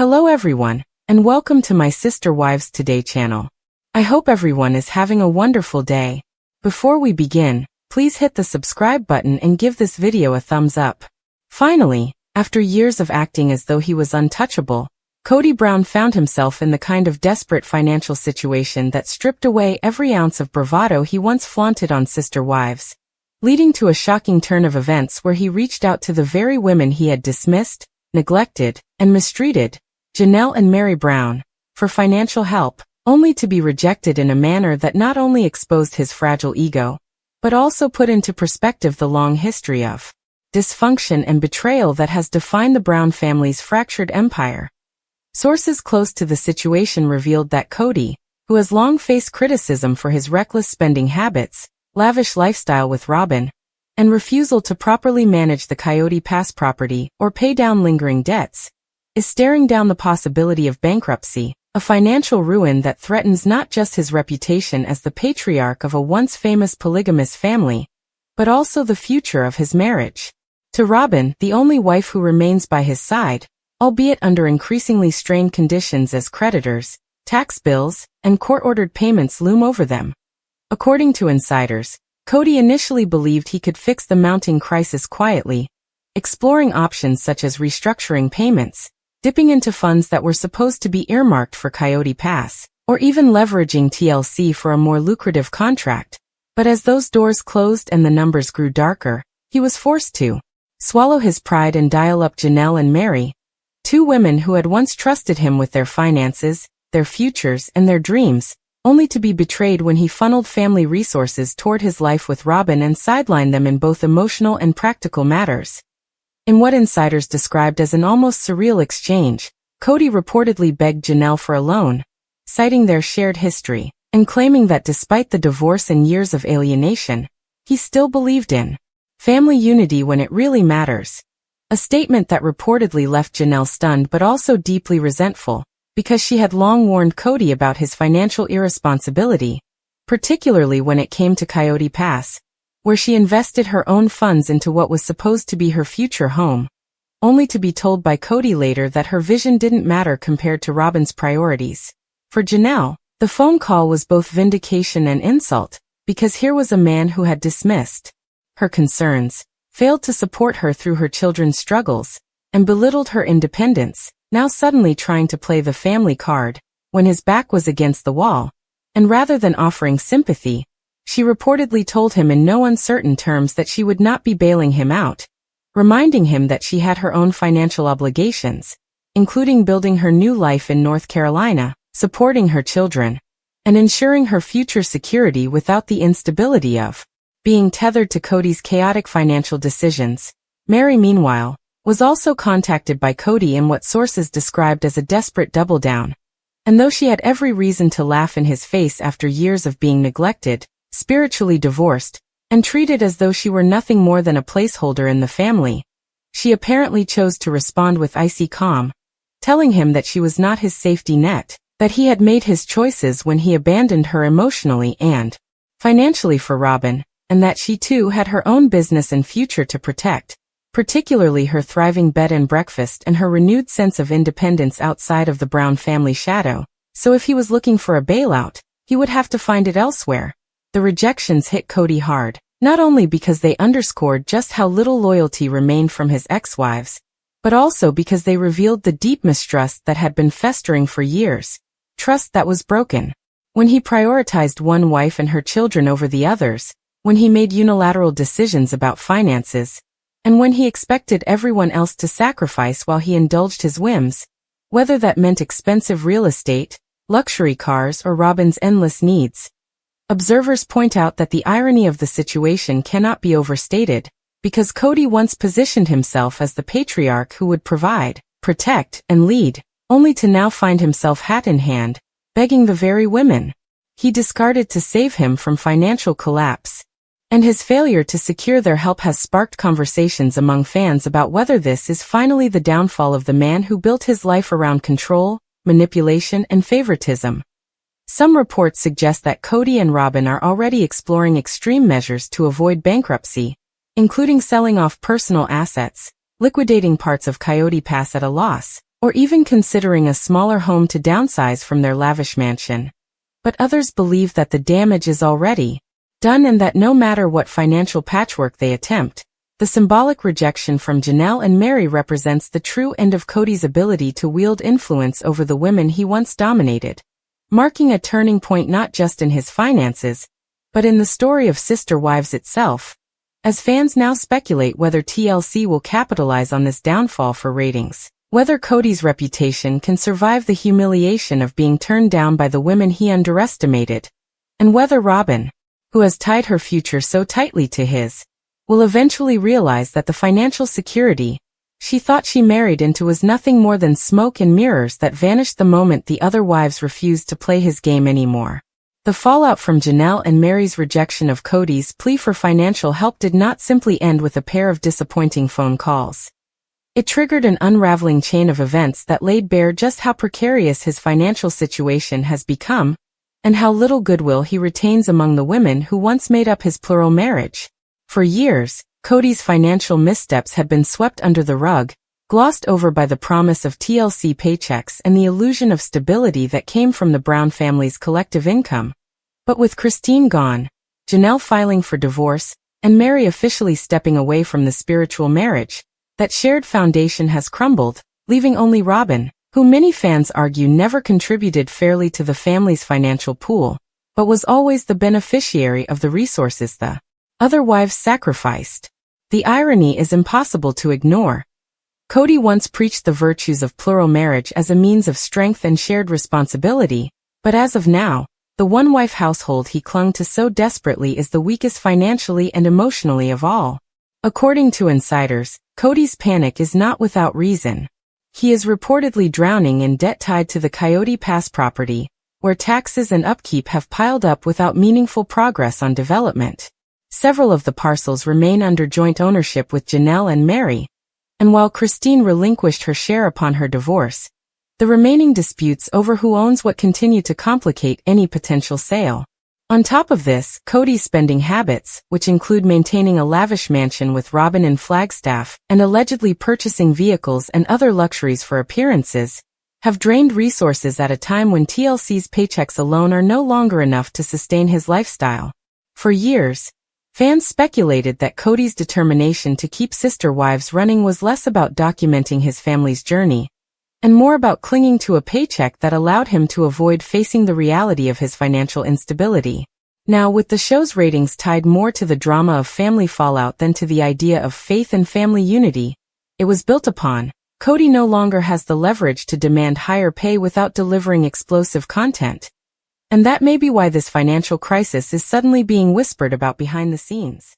Hello everyone, and welcome to my Sister Wives Today channel. I hope everyone is having a wonderful day. Before we begin, please hit the subscribe button and give this video a thumbs up. Finally, after years of acting as though he was untouchable, Kody Brown found himself in the kind of desperate financial situation that stripped away every ounce of bravado he once flaunted on Sister Wives, leading to a shocking turn of events where he reached out to the very women he had dismissed, neglected, and mistreated, Janelle and Meri Brown, for financial help, only to be rejected in a manner that not only exposed his fragile ego, but also put into perspective the long history of dysfunction and betrayal that has defined the Brown family's fractured empire. Sources close to the situation revealed that Kody, who has long faced criticism for his reckless spending habits, lavish lifestyle with Robyn, and refusal to properly manage the Kody Pass property or pay down lingering debts, is staring down the possibility of bankruptcy, a financial ruin that threatens not just his reputation as the patriarch of a once famous polygamous family, but also the future of his marriage. To Robyn, the only wife who remains by his side, albeit under increasingly strained conditions as creditors, tax bills, and court-ordered payments loom over them. According to insiders, Kody initially believed he could fix the mounting crisis quietly, exploring options such as restructuring payments, dipping into funds that were supposed to be earmarked for Kody Pass, or even leveraging TLC for a more lucrative contract. But as those doors closed and the numbers grew darker, he was forced to swallow his pride and dial up Janelle and Meri, two women who had once trusted him with their finances, their futures, and their dreams, only to be betrayed when he funneled family resources toward his life with Robyn and sidelined them in both emotional and practical matters. In what insiders described as an almost surreal exchange, Kody reportedly begged Janelle for a loan, citing their shared history, and claiming that despite the divorce and years of alienation, he still believed in family unity when it really matters. A statement that reportedly left Janelle stunned but also deeply resentful, because she had long warned Kody about his financial irresponsibility, particularly when it came to Kody Pass, where she invested her own funds into what was supposed to be her future home, only to be told by Kody later that her vision didn't matter compared to Robyn's priorities. For Janelle, the phone call was both vindication and insult, because here was a man who had dismissed her concerns, failed to support her through her children's struggles, and belittled her independence, now suddenly trying to play the family card, when his back was against the wall, and rather than offering sympathy, she reportedly told him in no uncertain terms that she would not be bailing him out, reminding him that she had her own financial obligations, including building her new life in North Carolina, supporting her children, and ensuring her future security without the instability of being tethered to Kody's chaotic financial decisions. Meri, meanwhile, was also contacted by Kody in what sources described as a desperate double-down. And though she had every reason to laugh in his face after years of being neglected, spiritually divorced, and treated as though she were nothing more than a placeholder in the family, she apparently chose to respond with icy calm, telling him that she was not his safety net, that he had made his choices when he abandoned her emotionally and financially for Robyn, and that she too had her own business and future to protect, particularly her thriving bed and breakfast and her renewed sense of independence outside of the Brown family shadow. So if he was looking for a bailout, he would have to find it elsewhere. The rejections hit Kody hard, not only because they underscored just how little loyalty remained from his ex-wives, but also because they revealed the deep mistrust that had been festering for years, trust that was broken. When he prioritized one wife and her children over the others, when he made unilateral decisions about finances, and when he expected everyone else to sacrifice while he indulged his whims, whether that meant expensive real estate, luxury cars, or Robyn's endless needs. Observers point out that the irony of the situation cannot be overstated, because Kody once positioned himself as the patriarch who would provide, protect, and lead, only to now find himself hat in hand, begging the very women he discarded to save him from financial collapse. And his failure to secure their help has sparked conversations among fans about whether this is finally the downfall of the man who built his life around control, manipulation, and favoritism. Some reports suggest that Kody and Robyn are already exploring extreme measures to avoid bankruptcy, including selling off personal assets, liquidating parts of Kody Pass at a loss, or even considering a smaller home to downsize from their lavish mansion. But others believe that the damage is already done and that no matter what financial patchwork they attempt, the symbolic rejection from Janelle and Meri represents the true end of Kody's ability to wield influence over the women he once dominated, marking a turning point not just in his finances, but in the story of Sister Wives itself, as fans now speculate whether TLC will capitalize on this downfall for ratings, whether Kody's reputation can survive the humiliation of being turned down by the women he underestimated, and whether Robyn, who has tied her future so tightly to his, will eventually realize that the financial security she thought she married into was nothing more than smoke and mirrors that vanished the moment the other wives refused to play his game anymore. The fallout from Janelle and Meri's rejection of Kody's plea for financial help did not simply end with a pair of disappointing phone calls. It triggered an unraveling chain of events that laid bare just how precarious his financial situation has become, and how little goodwill he retains among the women who once made up his plural marriage. For years, Kody's financial missteps had been swept under the rug, glossed over by the promise of TLC paychecks and the illusion of stability that came from the Brown family's collective income. But with Christine gone, Janelle filing for divorce, and Meri officially stepping away from the spiritual marriage, that shared foundation has crumbled, leaving only Robyn, who many fans argue never contributed fairly to the family's financial pool, but was always the beneficiary of the resources the other wives sacrificed. The irony is impossible to ignore. Kody once preached the virtues of plural marriage as a means of strength and shared responsibility, but as of now, the one-wife household he clung to so desperately is the weakest financially and emotionally of all. According to insiders, Kody's panic is not without reason. He is reportedly drowning in debt tied to the Coyote Pass property, where taxes and upkeep have piled up without meaningful progress on development. Several of the parcels remain under joint ownership with Janelle and Meri, and while Christine relinquished her share upon her divorce, the remaining disputes over who owns what continue to complicate any potential sale. On top of this, Kody's spending habits, which include maintaining a lavish mansion with Robyn in Flagstaff and allegedly purchasing vehicles and other luxuries for appearances, have drained resources at a time when TLC's paychecks alone are no longer enough to sustain his lifestyle. For years, fans speculated that Kody's determination to keep Sister Wives running was less about documenting his family's journey, and more about clinging to a paycheck that allowed him to avoid facing the reality of his financial instability. Now, with the show's ratings tied more to the drama of family fallout than to the idea of faith and family unity it was built upon, Kody no longer has the leverage to demand higher pay without delivering explosive content. And that may be why this financial crisis is suddenly being whispered about behind the scenes.